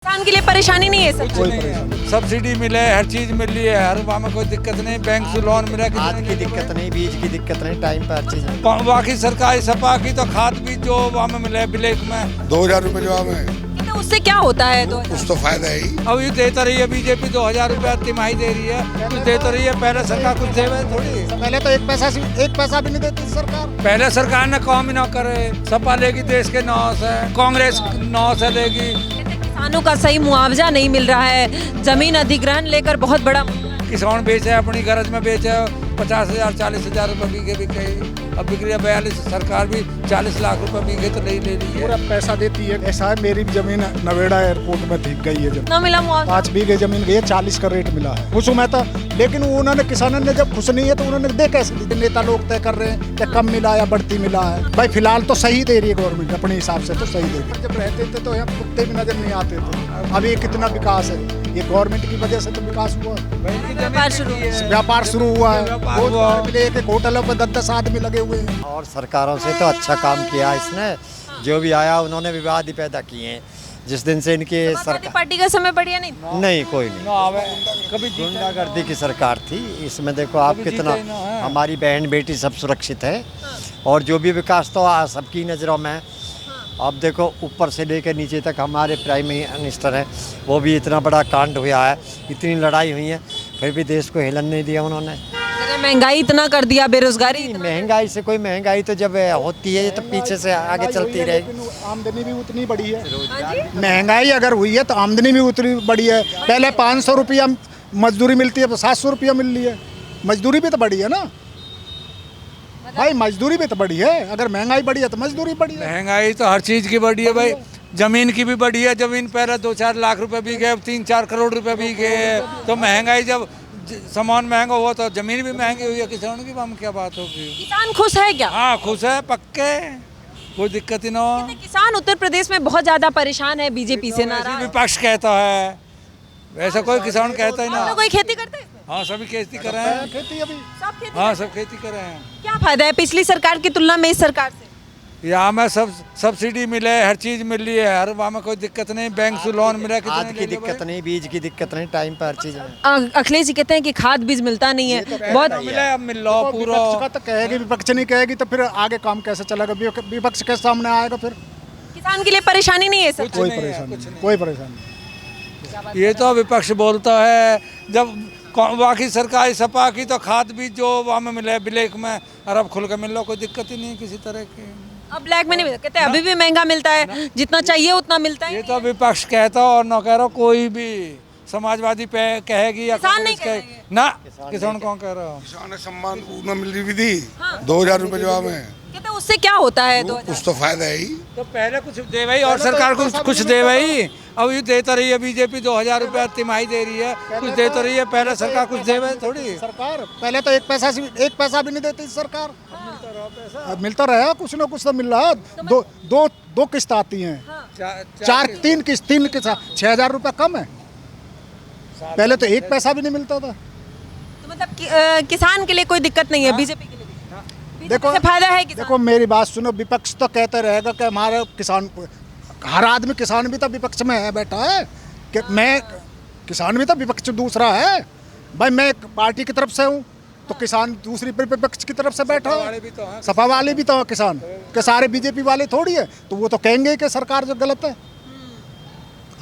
किसान के लिए परेशानी नहीं है सर? कोई परेशानी सब्सिडी मिले, हर चीज मिल रही है, हर वहाँ में कोई दिक्कत नहीं, बैंक से लोन मिला, खाद की दिक्कत नहीं, बीज की दिक्कत नहीं, टाइम पर हर चीज है। बाकी सरकारी सपा की तो खाद बीज जो वहाँ में मिले ब्लैक में 2000 रुपए जो हमें तो उससे क्या होता है? तो कुछ तो फायदा है ही। अब ये देता रही है बीजेपी 2000 रुपया तिमाही दे रही है, कुछ देता रही है। पहले सरकार कुछ दे थोड़ी, पहले तो एक पैसा भी नहीं देती सरकार। पहले सरकार ने काम ही ना करे। सपा लेगी देश के 9 से, कांग्रेस 9 से लेगी। किसानों का सही मुआवजा नहीं मिल रहा है, जमीन अधिग्रहण लेकर बहुत बड़ा किसान बेचे अपनी गरज में बेचे, 50,000 40,000 रुपये बीघे बिक गई। अब बिक रही है 42, सरकार भी 40 लाख रुपए बीघे तो नहीं ले रही है। पूरा पैसा देती है। ऐसा है, मेरी भी जमीन नवेड़ा एयरपोर्ट में दिख गई है। ना मिला मुआवजा। 5 बीघे जमीन गई है, 40 का रेट मिला है। खुश हूँ मैं तो, लेकिन उन्होंने किसानों ने जब खुश नहीं है तो उन्होंने दे कैसे दी? नेता लोग तय कर रहे हैं कि कम मिला या बढ़ती मिला है। भाई फिलहाल तो सही दे रही है गवर्नमेंट, अपने हिसाब से तो सही दे रही है। जब रहते थे तो यहाँ कुत्ते भी नजर नहीं आते थे। अभी कितना विकास है, ये गवर्नमेंट की वजह से तो विकास हुआ। व्यापार शुरू हुआ है, एक होटलों पर 10-10 आदमी लगे हुए हैं। और सरकारों से तो अच्छा काम किया इसने, जो भी आया उन्होंने विवाद ही पैदा किए हैं। जिस दिन से इनके समाजवादी पार्टी का समय बढ़िया नहीं कोई नहीं, कभी गुंडागर्दी की सरकार थी। इसमें देखो आप कितना, हमारी बहन बेटी सब सुरक्षित है और जो भी विकास तो सबकी नज़रों में है। अब देखो ऊपर से लेकर नीचे तक हमारे प्राइम मिनिस्टर हैं, वो भी इतना बड़ा कांड हुआ है, इतनी लड़ाई हुई है, फिर भी देश को हिलन नहीं दिया उन्होंने। महंगाई इतना कर दिया, बेरोजगारी। महंगाई से कोई, महंगाई तो जब होती है तो पीछे से आगे चलती रहेगी। आमदनी भी उतनी बड़ी है। महंगाई अगर हुई है तो आमदनी भी उतनी बड़ी है। पहले 500 रुपया मजदूरी मिलती है तो 700 रुपया मिल रही है। मजदूरी भी तो बड़ी है ना भाई, मजदूरी भी तो बड़ी है। अगर महंगाई बढ़ी है तो मजदूरी बढ़ी है। महंगाई तो हर चीज की बढ़ी है भाई, जमीन की भी बढ़ी है। जमीन पहले 2-4 लाख रुपए बीघे, अब 3-4 करोड़ रुपए बीघे है। तो महंगाई, जब सामान महंगा हुआ तो जमीन भी महंगी हुई है। किसानों की हम क्या बात होगी? किसान खुश है क्या? हाँ खुश है, पक्के, कोई दिक्कत ही ना हो। किसान उत्तर प्रदेश में बहुत ज्यादा परेशान है बीजेपी से नाराज। विपक्ष कहता है, वैसा कोई किसान कहता ही ना। कोई खेती करते हैं? हाँ सभी खेती कर रहे हैं। खेती अभी सब खेती हाँ सब खेती कर रहे हैं। क्या फायदा है पिछली सरकार की तुलना में इस सरकार से? यहाँ में सब सब्सिडी मिले, हर चीज मिल रही है, हर वहाँ में कोई दिक्कत नहीं, बैंक से लोन मिला। खाद की दिक्कत नहीं, बीज की दिक्कत नहीं, टाइम पर हर चीज है। अखिलेश जी कहते हैं कि खाद बीज मिलता नहीं है, बहुत मिले, अब मिल लो पूरा। विपक्ष का तो कहेगी, विपक्ष नहीं कहेगी तो फिर आगे काम कैसे चलेगा? विपक्ष के सामने आएगा फिर। किसान के लिए परेशानी नहीं है सर? कोई परेशानी नहीं। ये तो विपक्ष बोलता है, जब बाकी सरकारी सपा की तो खाद बीज जो वहाँ में मिले ब्लैक में, अरब खुल कर मिल लो, कोई दिक्कत ही नहीं किसी तरह की। अब ब्लैक में नहीं मिलता, कहते हैं अभी भी महंगा मिलता है, जितना चाहिए उतना मिलता है। ये तो विपक्ष कहता और न कह रहा कोई भी। समाजवादी पे कहेगी या किसान नहीं कांग्रेस कहेगी ना, किसान कौन कह रहा हो? किसान सम्मान उन्हें मिल रही थी 2000 रुपए जो हमें कहते हैं उससे क्या होता है? कुछ तो फायदा है ही। तो पहले कुछ दे भाई, और सरकार कुछ दे भाई। अब ये देता रही है बीजेपी 2000 रुपया तिमाही दे रही है, कुछ देता रही है। पहले सरकार कुछ दे भाई थोड़ी। सरकार पहले तो एक पैसा भी नहीं देती सरकार। मिलता रहा, कुछ ना कुछ तो मिल रहा है। दो किस्त आती हैं, 3 किस्त 6,000 रुपया कम है। पहले तो एक पैसा भी नहीं मिलता था। तो मतलब किसान के लिए कोई दिक्कत नहीं है बीजेपी के लिए? देखो फायदा है किसान? देखो मेरी बात सुनो, विपक्ष तो कहते रहेगा कि हमारे किसान, हर आदमी किसान भी तो विपक्ष में है बैठा है कि मैं किसान भी तो विपक्ष दूसरा है भाई। मैं पार्टी की तरफ से हूँ तो किसान दूसरी विपक्ष की तरफ से बैठा है। सपा वाले भी तो किसान के सारे बीजेपी वाले थोड़ी है, तो वो तो कहेंगे कि सरकार जो गलत है।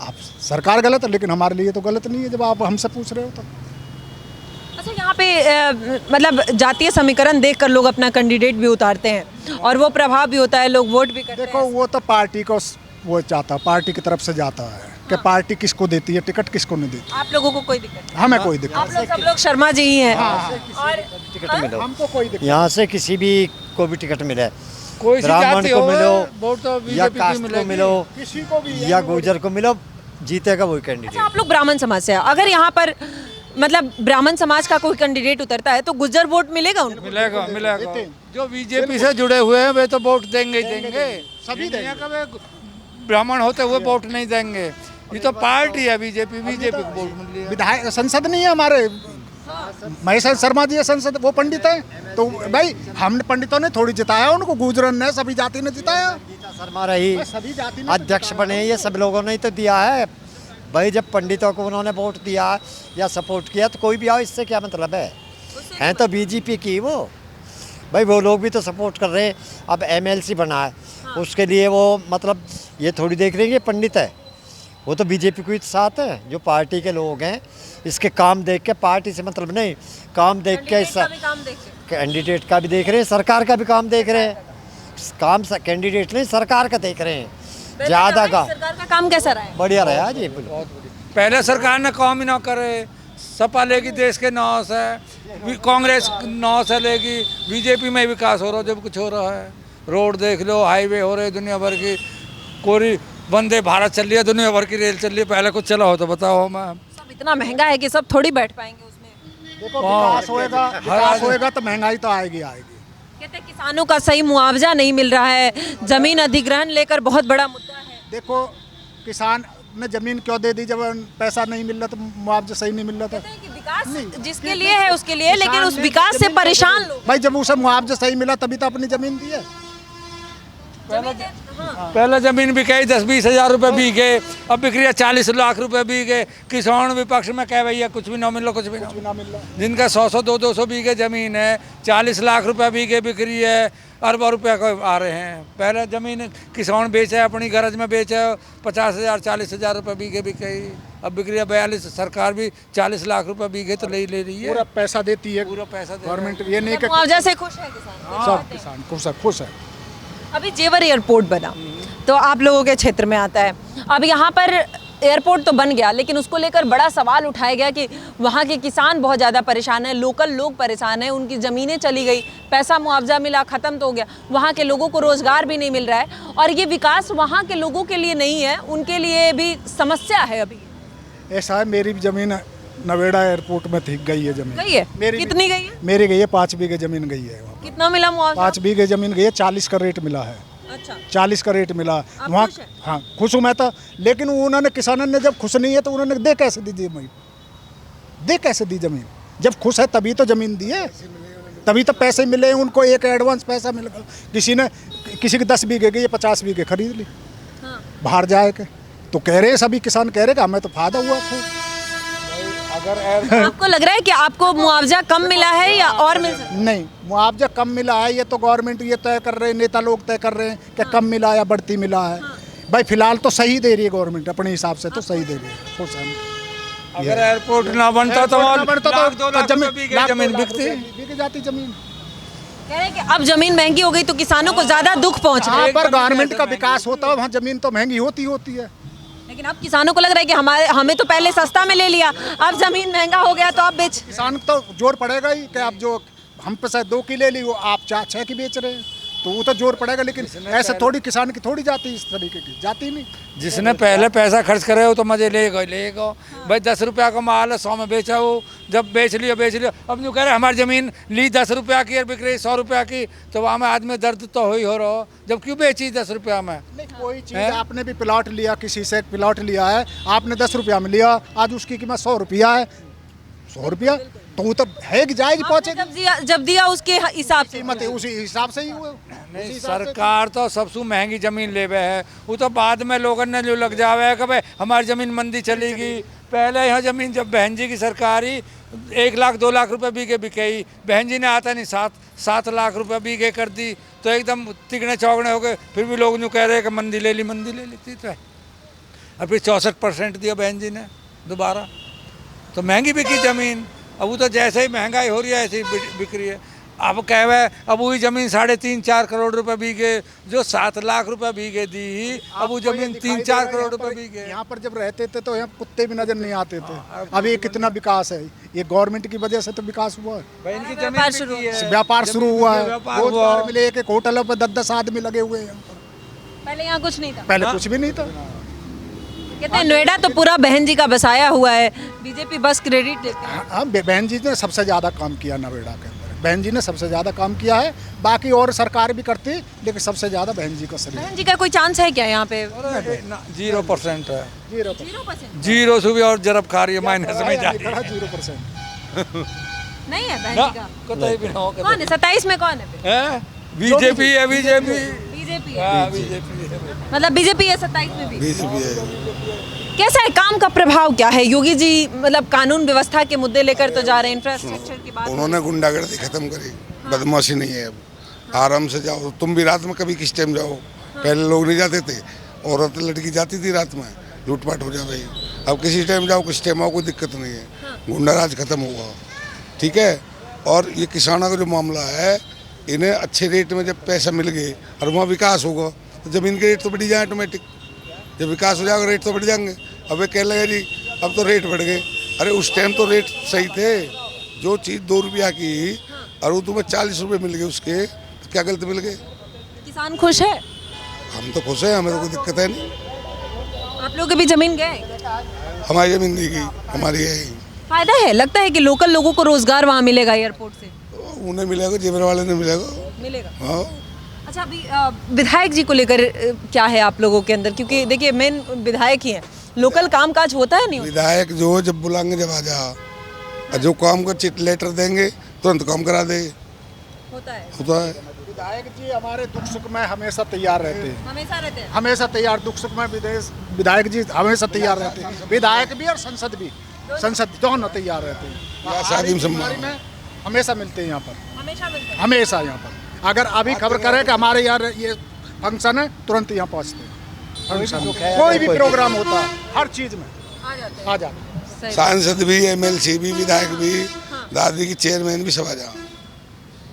आप सरकार गलत है, लेकिन हमारे लिए तो गलत नहीं है जब आप हमसे पूछ रहे हो तो। अच्छा, यहाँ पे मतलब जातीय समीकरण देखकर लोग अपना कैंडिडेट भी उतारते हैं और वो प्रभाव भी होता है, लोग वोट भी करते हैं। देखो वो तो पार्टी को वो चाहता, पार्टी की तरफ से जाता है कि पार्टी किसको देती है टिकट, किसको नहीं देती। आप लोगों को कोई दिक्कत नहीं? हमें कोई दिक्कत आप लोग सब लोग शर्मा जी ही हैं। और टिकट मिलो, हमको कोई दिक्कत। यहाँ से किसी भी को भी टिकट मिले, कोई ब्राह्मण को मिलो वोट तो या बीजेपी कास्ट को मिलो किसी को भी या गुर्जर को मिलो, जीतेगा वही कैंडिडेट। अच्छा, आप लोग ब्राह्मण समाज से हैं, अगर यहाँ पर मतलब ब्राह्मण समाज का कोई कैंडिडेट उतरता है तो गुर्जर वोट मिलेगा उनको? मिलेगा। जो बीजेपी से जुड़े हुए हैं वे तो वोट देंगे ही देंगे, सभी देंगे। कभी ब्राह्मण होते हुए वोट नहीं देंगे। ये तो पार्टी है बीजेपी को वोट मिल रही है। विधायक संसद नहीं है हमारे, महेश शर्मा जी है संसद, वो पंडित है तो भाई हमने पंडितों ने थोड़ी जिताया उनको, गुजरन ने सभी जाति ने जिताया। शर्मा रही सभी जाति ने अध्यक्ष बने, ये सब लोगों ने ही तो दिया है। भाई जब पंडितों को उन्होंने वोट दिया या सपोर्ट किया तो कोई भी आओ, इससे क्या मतलब है तो बीजेपी की वो। भाई वो लोग भी तो सपोर्ट कर रहे हैं। अब एमएलसी बना है, उसके लिए वो मतलब ये थोड़ी देख रहे हैं कि पंडित है, वो तो बीजेपी को ही साथ है। जो पार्टी के लोग हैं इसके काम देख के, पार्टी से मतलब नहीं, काम देख के, कैंडिडेट का भी देख रहे हैं, सरकार का भी काम देख रहे हैं। काम कैंडिडेट नहीं, सरकार का देख रहे हैं ज़्यादा का। सरकार का काम कैसा रहा है? बढ़िया रहा जी। पहले सरकार ने काम ही ना करे, सपा लेगी देश के नाव से, कांग्रेस नाव से लेगी, बीजेपी में विकास हो रहा है, जब कुछ हो रहा है। रोड देख लो, हाईवे हो रहे दुनिया भर की, कोई वंदे भारत चल रही है, दुनिया भर की रेल चल रही है। पहले कुछ चला हो तो बताओ मैम। सब इतना महंगा है कि सब थोड़ी बैठ पाएंगे उसमें। देखो विकास होएगा तो महंगाई तो आएगी आएगी। कहते हैं किसानों का सही मुआवजा नहीं मिल रहा है, जमीन अधिग्रहण लेकर बहुत बड़ा मुद्दा है। देखो किसान ने जमीन क्यों दे दी जब पैसा नहीं मिल रहा, तो मुआवजा सही नहीं मिल रहा था। कहते हैं कि विकास जिसके लिए है उसके लिए, लेकिन उस विकास से परेशान लोग। भाई जब उसे मुआवजा सही मिला तभी तो अपनी जमीन दी है। पहले जमीन बिकाई 10-20 हज़ार रुपये बीघे, अब बिक रही है 40 लाख रुपए बीघे। किसान विपक्ष में कह भैया कुछ भी ना मिलो, कुछ भी ना मिल रहा। जिनका 100-100 200 बीघे जमीन है, 40 लाख रुपए बीघे बिक रही है, अरबों रुपये को आ रहे हैं। पहले जमीन किसान बेचे, अपनी गरज में बेचे, 50,000 40,000 रुपये बीघे बिक गई, अब बिक रही है 42। सरकार भी 40 लाख रुपए बीघे तो ले रही है, पूरा पैसा देती है पूरा पैसा गवर्नमेंट। ये नहीं कि मुआवजा से खुश है किसान? सब किसान खुश है। अभी जेवर एयरपोर्ट बना तो आप लोगों के क्षेत्र में आता है। अब यहाँ पर एयरपोर्ट तो बन गया, लेकिन उसको लेकर बड़ा सवाल उठाया गया कि वहाँ के किसान बहुत ज़्यादा परेशान हैं, लोकल लोग परेशान हैं, उनकी ज़मीनें चली गई, पैसा मुआवजा मिला ख़त्म तो हो गया, वहाँ के लोगों को रोज़गार भी नहीं मिल रहा है। और ये विकास वहाँ के लोगों के लिए नहीं है, उनके लिए भी समस्या है। अभी ऐसा है, मेरी भी जमीन नवेड़ा एयरपोर्ट में ठीक गई है जमीन। गई है? कितनी गई है? मेरी गई है 5 बीघे जमीन गई है। कितना मिला मुआवजा? 5 बीघे जमीन गई है, 40 का रेट मिला है। अच्छा, 40 का रेट मिला वहाँ। खुश हैं? हाँ खुश हूँ मैं तो, लेकिन उन्होंने किसानों ने जब खुश नहीं है तो उन्होंने दे कैसे दी जमीन? दे कैसे दी जमीन? जब खुश है तभी तो जमीन दी है, तभी तो पैसे मिले उनको। एक एडवांस पैसा मिल गया, किसी के 10 बीघे गई, 50 बीघे खरीद ली। हाँ। बाहर जाए के तो कह रहे हैं, सभी किसान कह रहे हैं हमें तो फायदा हुआ खूब। आपको लग रहा है कि आपको मुआवजा कम मिला है या और मिल सकता है? नहीं, मुआवजा कम मिला है ये तो गवर्नमेंट ये तय कर रहे हैं, नेता लोग तय कर रहे हैं कि कम मिला या बढ़ती मिला है। भाई फिलहाल तो सही दे रही है गवर्नमेंट, अपने हिसाब से तो सही दे रही है। खुश है। अगर एयरपोर्ट ना बनता तो जमीन बिक जाती जमीन। कह रहे हैं कि अब जमीन महंगी हो गई तो किसानों को ज्यादा दुख पहुंच रहा है। पर गवर्नमेंट का विकास होता है वहाँ जमीन तो महंगी होती है। लेकिन अब किसानों को लग रहा है कि हमें तो पहले सस्ता में ले लिया, अब जमीन महंगा हो गया तो अब बेच। किसान तो जोर पड़ेगा ही कि आप जो हम पे शायद 2 की ले ली, वो आप 4-6 की बेच रहे हैं, तो वो तो जोर पड़ेगा। लेकिन ऐसे थोड़ी किसान की थोड़ी जाती, इस तरीके की जाती नहीं। जिसने पहले पैसा खर्च करे वो तो मजे लेगा। भाई 10 रुपया का माल है, 100 में बेचा, वो जब बेच लिया। अब जो कह रहे हमारी ज़मीन ली 10 रुपया की और बिक रही 100 रुपया की, तो वहाँ में आदमी दर्द तो हो रहा, जब क्यों बेची 10 रुपया में? नहीं, कोई चीज़ आपने भी प्लॉट लिया, किसी से प्लॉट लिया है, आपने 10 रुपया में लिया, आज उसकी कीमत 100 रुपया है। 100 रुपया तो वो तो है कि जायज पहुँचे, जब दिया उसके हिसाब से कीमत है उसी हिसाब से ही हुआ। नहीं, सरकार तो सबसे महंगी जमीन लेवे है, वो तो बाद में लोगों ने जो लग जावे कि भाई हमारी जमीन मंदी चलेगी। पहले यहाँ जमीन जब बहन जी की सरकारी 1 लाख 2 लाख रुपए बीघे बिकेई, बहन जी ने आता नहीं 7 लाख रुपए बीघे कर दी, तो एकदम तिगड़े चौगड़े हो गए। फिर भी लोग जो कह रहे हैं कि मंदी ले ली तो है। और फिर 64% दिया बहन जी ने दोबारा, तो महंगी बिकी ज़मीन। अब वो तो जैसे ही महंगाई हो रही है ऐसे ही बिक रही है। अब कह रहे अब वही ज़मीन 3.5-4 करोड़ रुपए बीघे जो 7 लाख रुपए बीघे दी, अब वो ज़मीन 3-4 करोड़ रुपए बीघे। यहाँ पर जब रहते थे तो यहाँ कुत्ते भी नजर नहीं आते थे। अब ये कितना विकास है, ये गवर्नमेंट की वजह से तो विकास हुआ है। इनकी जमीन व्यापार शुरू हुआ है, रोजगार मिले, एक होटलों पर 10-10 आदमी लगे हुए हैं। पहले यहाँ कुछ नहीं था, पहले कुछ भी नहीं था। कहते हैं नोएडा तो पूरा बहन जी का बसाया हुआ है, बीजेपी बस क्रेडिट देती है। हाँ, बहन जी ने सबसे ज़्यादा काम किया नोएडा के अंदर, बहन जी ने सबसे ज़्यादा काम किया है। बाकी और सरकार भी करती, लेकिन सबसे ज़्यादा बहन जी का शरीर। बहन जी का कोई चांस है क्या यहाँ पे? 0% है, 0% 0 से भी और जरब खा रही है, माइनस में जा रही है। 0% नहीं है बहन जी का। कतई भी ना हो। कौन है 27 में? कौन है? बीजेपी है। बीजेपी है, बीजेपी है। मतलब बीजेपी है 27 में भी। बीजेपी है। कैसा है काम का प्रभाव क्या है? योगी जी मतलब कानून व्यवस्था के मुद्दे लेकर तो जा रहे हैं, इंफ्रास्ट्रक्चर की बात। उन्होंने गुंडागर्दी खत्म करी, बदमाशी नहीं है अब। आराम से जाओ, तुम भी रात में कभी किस टाइम जाओ, पहले लोग नहीं जाते थे, औरत लड़की जाती थी रात में, लूटपाट हो जाए। अब किसी टाइम जाओ, किस टाइम आओ, कोई दिक्कत नहीं है, गुंडाराज खत्म हुआ। ठीक है। और ये किसानों का जो मामला है, इन्हें अच्छे रेट में जब पैसा मिल गए और वहाँ विकास होगा तो ज़मीन के रेट तो बढ़ जाए ऑटोमेटिक। जब विकास हो जाएगा रेट तो बढ़ जाएंगे। अब वे कह लगे जी अब तो रेट बढ़ गए, अरे उस टाइम तो रेट सही थे। जो चीज़ 2 रुपया की और वो तुम्हें 40 रुपये मिल गए उसके, तो क्या गलत मिल गए? किसान खुश है? हम तो खुश हैं, हमें तो कोई दिक्कत है नहीं। आप लोगों की भी जमीन गए? हमारी ज़मीन नहीं गई, हमारी है। फायदा है, लगता है कि लोकल लोगों को रोजगार वहाँ मिलेगा एयरपोर्ट से? उन्हें मिलेगा, जेवर वाले ने मिलेगा। हाँ। अच्छा, अभी विधायक जी को लेकर क्या है आप लोगों के अंदर? क्योंकि देखिए मेन विधायक ही हैं, लोकल कामकाज होता है नहीं? विधायक जो जब बुलाएंगे जब आ जा, और जो काम का चिट लेटर देंगे तुरंत काम करा दे। होता है। विधायक जी हमारे दुख सुख में हमेशा तैयार रहते हैं, हमेशा रहते हैं। हमेशा तैयार, दुख सुख में विधायक जी हमेशा तैयार रहते हैं। विधायक भी और संसद भी, संसद दोनों तैयार रहते हैं। शादी में बीमारी में हमेशा मिलते हैं यहाँ पर, हमेशा मिलते हैं। हमेशा यहाँ पर। अगर अभी खबर करें कि हमारे यहाँ ये फंक्शन है, तुरंत यहाँ पहुँचते हैं। फंक्शन कोई भी प्रोग्राम होता है, हर चीज़ में आ जाते हैं। सांसद भी, MLC भी, विधायक भी, दादी की चेयरमैन भी सब आ जाओ,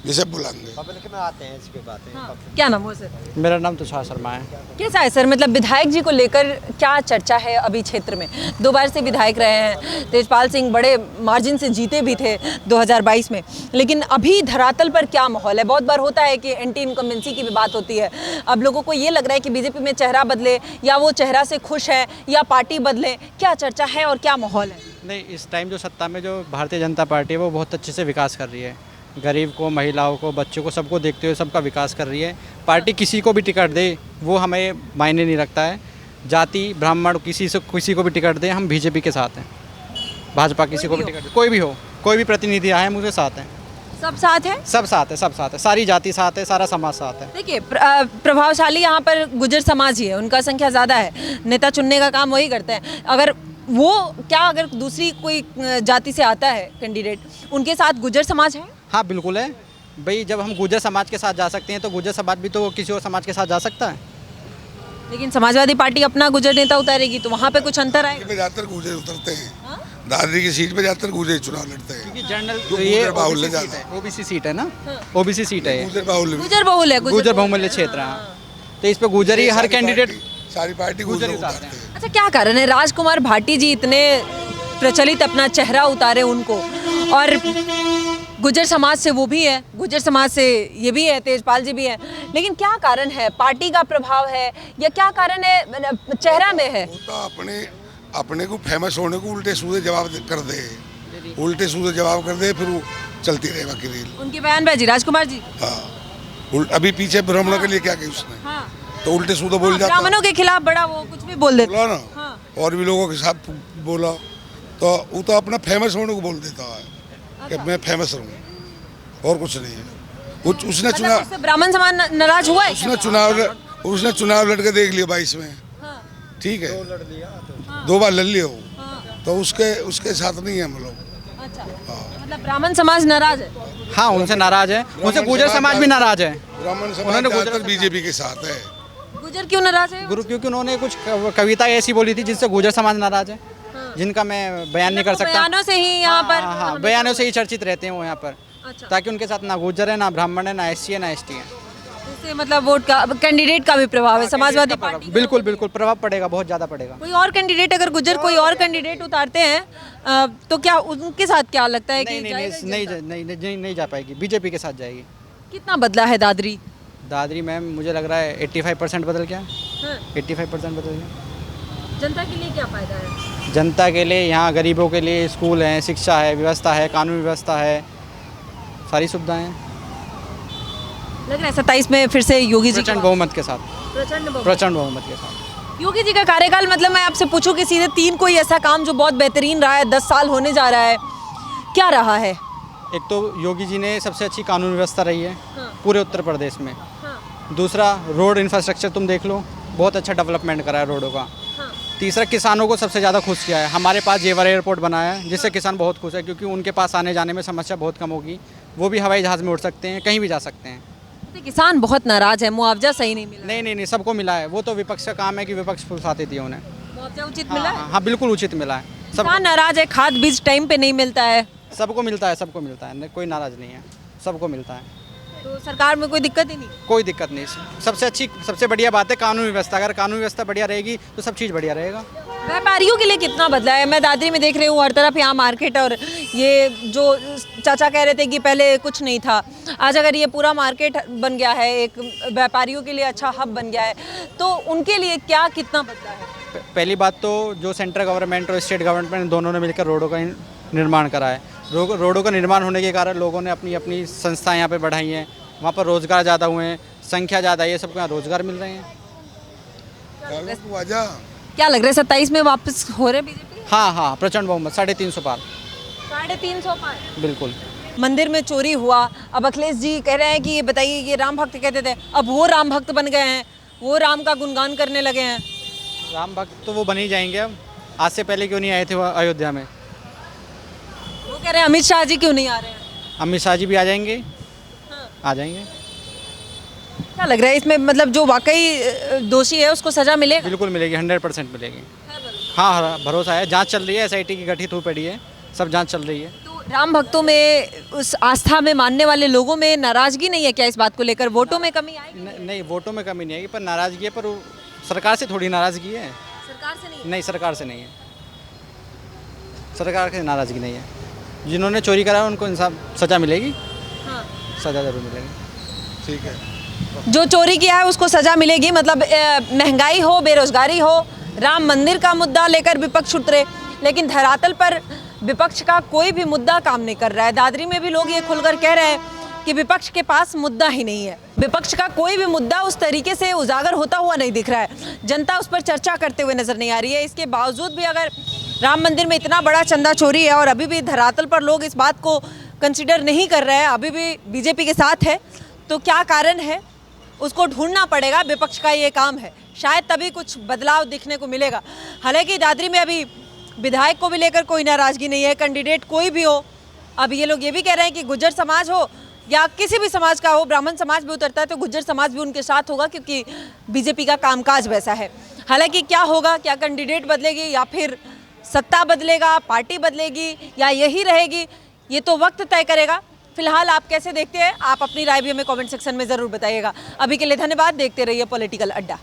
जिसे बुलाएंगे। पब्लिक में आते हैं इसकी बातें। क्या नाम है सर? मेरा नाम तुषार शर्मा है। कैसा है सर, मतलब विधायक जी को लेकर क्या चर्चा है अभी क्षेत्र में? 2 बार से विधायक रहे हैं, तेजपाल सिंह बड़े मार्जिन से जीते भी थे 2022 में, लेकिन अभी धरातल पर क्या माहौल है? बहुत बार होता है कि एंटी इनकम्बेंसी की भी बात होती है। अब लोगों को ये लग रहा है कि बीजेपी में चेहरा बदले, या वो चेहरा से खुश है, या पार्टी बदले, क्या चर्चा है और क्या माहौल है? नहीं, इस टाइम जो सत्ता में जो भारतीय जनता पार्टी है वो बहुत अच्छे से विकास कर रही है। गरीब को, महिलाओं को, बच्चों को, सबको देखते हुए सबका विकास कर रही है। पार्टी किसी को भी टिकट दे वो हमें मायने नहीं रखता है। जाति, ब्राह्मण, किसी को भी टिकट दे, हम बीजेपी के साथ हैं। भाजपा किसी को भी टिकट दे, कोई भी हो, कोई भी प्रतिनिधि आए हम उसके साथ हैं। सब साथ है? सब साथ है, सब साथ है, सारी जाति साथ है, सारा समाज साथ है। देखिए प्रभावशाली यहाँ पर गुर्जर समाज ही है, उनका संख्या ज़्यादा है, नेता चुनने का काम वही करते हैं। अगर वो क्या, अगर दूसरी कोई जाति से आता है कैंडिडेट, उनके साथ गुर्जर समाज है? हाँ बिल्कुल है भाई, जब हम गुर्जर समाज के साथ जा सकते हैं तो गुर्जर समाज भी तो किसी और समाज के साथ जा सकता है। लेकिन समाजवादी पार्टी अपना गुर्जर नेता उतारेगी तो वहाँ पे कुछ अंतर आएगा? पे जाकर गुर्जर उतरते हैं, दादरी की सीट पे जाकर गुर्जर चुनाव लड़ते हैं। क्योंकि जनरल जो ये गुर्जर बाहुल्य ओबीसी सीट है, ओबीसी सीट है ना, ओबीसी सीट है ये, गुर्जर बाहुल्य गुर्जर बहुल है, गुर्जर बहुमूल्य क्षेत्र है। तो इस पे गुर्जर ही हर कैंडिडेट सारी पार्टी गुर्जर गुर्जर उतारते उतारते हैं। अच्छा, क्या कारण है राजकुमार भाटी जी इतने प्रचलित अपना चेहरा उतारे उनको, और गुर्जर समाज से वो भी है, गुर्जर समाज से ये भी है, तेजपाल जी भी है, लेकिन क्या कारण है? पार्टी का प्रभाव है या क्या कारण है? चेहरा में है? वो तो अपने को फेमस होने को उल्टे सीधे जवाब कर दे, उल्टे सीधे जवाब कर दे, फिर वो चलती रहे बाकी रील। उनकी बयानबाजी राजकुमार जी, हाँ, अभी पीछे ब्राह्मणों के लिए क्या किया उसने, हाँ, तो उल्टे सीधे बोल जाता, ब्राह्मणों के खिलाफ बड़ा वो कुछ भी बोल देते। बोला ना, हाँ। और भी लोगों के साथ बोला, तो वो तो अपना फेमस होने को बोल देता है कि मैं फेमस रहूँ, और कुछ नहीं है। उसने मतलब चुनाव उससे ब्राह्मण समाज नाराज हुआ है? उसने चुनाव लड़ के देख लिया 22 में, ठीक है, 2 बार लड़ लिया वो, तो उसके साथ नहीं है हम लोग। अच्छा, मतलब ब्राह्मण समाज नाराज है? हाँ उनसे नाराज है, उनसे गुर्जर समाज भी नाराज है। ब्राह्मण समाज ज़्यादातर बीजेपी के साथ है। गुर्जर क्यों नाराज है? गुरु क्योंकि उन्होंने कुछ कविता ऐसी बोली थी जिससे गुर्जर समाज नाराज है, जिनका मैं बयान नहीं कर सकता। बयानों से ही यहाँ पर, हाँ, बयानों से ही चर्चित रहते हैं वो यहाँ पर। अच्छा। ताकि उनके साथ ना गुर्जर है, ना ब्राह्मण है, ना SC है, ना ST है। इससे मतलब वोट का, कैंडिडेट का भी प्रभाव है समाजवादी पार्टी? बिल्कुल बिल्कुल प्रभाव पड़ेगा, बहुत ज़्यादा पड़ेगा। कोई और कैंडिडेट, अगर गुर्जर कोई और कैंडिडेट उतारते हैं तो क्या उनके साथ क्या लगता है कि नहीं जा पाएगी, बीजेपी के साथ जाएगी। कितना बदला है दादरी? दादरी मैम मुझे लग रहा है 85% बदल गया, हाँ। 85% बदल गया। जनता के लिए क्या फायदा है? जनता के लिए, यहाँ गरीबों के लिए स्कूल हैं, शिक्षा है, व्यवस्था है, कानून व्यवस्था है, सारी सुविधाएं हैं। लग रहा है 27 में फिर से योगी जी प्रचंड बहुमत के साथ, प्रचंड बहुमत के साथ। योगी जी का कार्यकाल, मतलब मैं आपसे पूछूं कि सीधे 3 कोई ऐसा काम जो बहुत बेहतरीन रहा है, 10 साल होने जा रहा है, क्या रहा है? एक तो योगी जी ने सबसे अच्छी कानून व्यवस्था रही है पूरे उत्तर प्रदेश में। दूसरा, रोड इंफ्रास्ट्रक्चर तुम देख लो, बहुत अच्छा डेवलपमेंट करा है रोडों का। तीसरा, किसानों को सबसे ज़्यादा खुश किया है। हमारे पास जेवर एयरपोर्ट बनाया है जिससे किसान बहुत खुश है, क्योंकि उनके पास आने जाने में समस्या बहुत कम होगी। वो भी हवाई जहाज़ में उड़ सकते हैं, कहीं भी जा सकते हैं। तो किसान बहुत नाराज है, मुआवजा सही नहीं मिला। नहीं, सबको मिला है। वो तो विपक्ष का काम है कि विपक्ष फुसलाती थी उन्हें। मुआवजा उचित मिला है? हाँ, बिल्कुल उचित मिला है। किसान नाराज है, खाद बीज टाइम पे नहीं मिलता है, सबको मिलता है, कोई नाराज़ नहीं है, सबको मिलता है। तो सरकार में कोई दिक्कत ही नहीं। कोई दिक्कत नहीं। सबसे बढ़िया बात है कानून व्यवस्था। अगर कानून व्यवस्था बढ़िया रहेगी तो सब चीज़ बढ़िया रहेगा। व्यापारियों के लिए कितना बदला है? मैं दादरी में देख रही हूँ हर तरफ यहाँ मार्केट, और ये जो चाचा कह रहे थे कि पहले कुछ नहीं था, आज अगर ये पूरा मार्केट बन गया है, एक व्यापारियों के लिए अच्छा हब बन गया है, तो उनके लिए क्या कितना बदला है? पहली बात तो जो सेंट्रल गवर्नमेंट और स्टेट गवर्नमेंट दोनों ने मिलकर रोडों का निर्माण करा है। रोडों का निर्माण होने के कारण लोगों ने अपनी अपनी संस्थाएं यहाँ पे बढ़ाई हैं, वहाँ पर रोज़गार ज़्यादा हुए हैं, संख्या ज़्यादा है, ये सबको यहाँ रोज़गार मिल रहे हैं। क्या लग रहा है 27 में वापस हो रहे बीजेपी? हाँ, प्रचंड बहुमत, 350 पार। 350 पार? बिल्कुल। मंदिर में चोरी हुआ, अब अखिलेश जी कह रहे हैं कि ये बताइए, ये राम भक्त कहते थे, अब वो राम भक्त बन गए हैं, वो राम का गुणगान करने लगे हैं। राम भक्त तो वो बन ही जाएंगे अब। आज से पहले क्यों नहीं आए थे वो अयोध्या में? वो कह रहे हैं अमित शाह जी क्यों नहीं आ रहे हैं? अमित शाह जी भी आ जाएंगे। आ जाएंगे। क्या लग रहा है इसमें, मतलब जो वाकई दोषी है उसको सजा मिलेगी? बिल्कुल मिलेगी, 100% मिलेगी। हाँ, भरोसा है। जांच चल रही है, SIT की गठित हो पड़ी है, सब जांच चल रही है। तो राम भक्तों में, उस आस्था में मानने वाले लोगों में नाराजगी नहीं है क्या इस बात को लेकर? वोटों में कमी आएगी? नहीं, वोटों में कमी नहीं आएगी, पर नाराजगी है। पर सरकार से थोड़ी नाराजगी है। सरकार से नहीं? नहीं, सरकार से नहीं है। सरकार से नाराजगी नहीं है। जिन्होंने चोरी करा उनको इंसाफ सजा मिलेगी। हाँ। सजा जरूर मिलेगी। ठीक है। जो चोरी किया है उसको सजा मिलेगी, मतलब महंगाई हो, बेरोजगारी हो, राम मंदिर का मुद्दा लेकर विपक्ष उतरे, लेकिन धरातल पर विपक्ष का कोई भी मुद्दा काम नहीं कर रहा है। दादरी में भी लोग ये खुलकर कह रहे हैं कि विपक्ष के पास मुद्दा ही नहीं है। विपक्ष का कोई भी मुद्दा उस तरीके से उजागर होता हुआ नहीं दिख रहा है, जनता उस पर चर्चा करते हुए नजर नहीं आ रही है। इसके बावजूद भी अगर राम मंदिर में इतना बड़ा चंदा चोरी है और अभी भी धरातल पर लोग इस बात को कंसिडर नहीं कर रहे हैं, अभी भी बीजेपी के साथ है, तो क्या कारण है उसको ढूंढना पड़ेगा। विपक्ष का ये काम है, शायद तभी कुछ बदलाव दिखने को मिलेगा। हालांकि दादरी में अभी विधायक को भी लेकर कोई नाराजगी नहीं है, कैंडिडेट कोई भी हो। अब ये लोग ये भी कह रहे हैं कि गुज्जर समाज हो या किसी भी समाज का हो, ब्राह्मण समाज भी उतरता है तो गुज्जर समाज भी उनके साथ होगा, क्योंकि बीजेपी का कामकाज वैसा है। हालांकि क्या होगा, क्या कैंडिडेट बदलेगी या फिर सत्ता बदलेगा, पार्टी बदलेगी या यही रहेगी, ये तो वक्त तय करेगा। फिलहाल आप कैसे देखते हैं? आप अपनी राय भी हमें कमेंट सेक्शन में ज़रूर बताइएगा। अभी के लिए धन्यवाद, देखते रहिए पॉलिटिकल अड्डा।